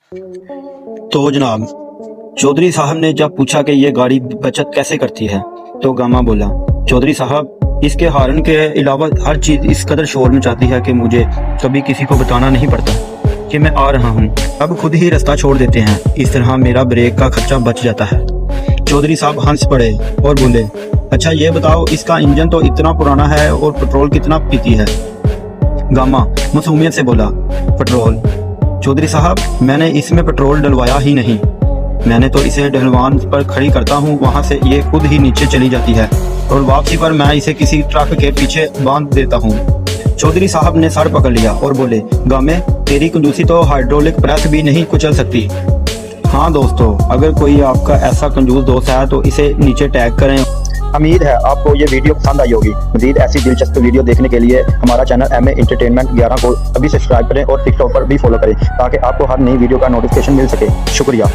तो जनाब, चौधरी साहब ने जब पूछा कि ये गाड़ी बचत कैसे करती है, तो गामा बोला, चौधरी साहब, इसके हॉर्न के अलावा हर चीज़ इस कदर शोर मचाती है कि मुझे कभी किसी को बताना नहीं पड़ता कि मैं आ रहा हूँ। अब खुद ही रास्ता छोड़ देते हैं, इस तरह मेरा ब्रेक का खर्चा बच जाता है। चौधरी साहब हंस पड़े और बोले, अच्छा ये बताओ, इसका इंजन तो इतना पुराना है और पेट्रोल कितना पीती है? गामा मासूमियत से बोला, पेट्रोल। चौधरी साहब, मैंने इसमें पेट्रोल डलवाया ही नहीं, मैंने तो इसे ढलवान पर खड़ी करता हूँ, वहाँ से ये खुद ही नीचे चली जाती है और वापसी पर मैं इसे किसी ट्रक के पीछे बांध देता हूँ। चौधरी साहब ने सर पकड़ लिया और बोले, गामे, तेरी कंजूसी तो हाइड्रोलिक प्रेस भी नहीं कुचल सकती। हाँ दोस्तों, अगर कोई आपका ऐसा कंजूस दोस्त है तो इसे नीचे टैग करें। उम्मीद है आपको ये वीडियो पसंद आई होगी। मजीद ऐसी दिलचस्प वीडियो देखने के लिए हमारा चैनल MA एंटरटेनमेंट 11 को अभी सब्सक्राइब करें और टिकटॉक पर भी फॉलो करें ताकि आपको हर नई वीडियो का नोटिफिकेशन मिल सके। शुक्रिया।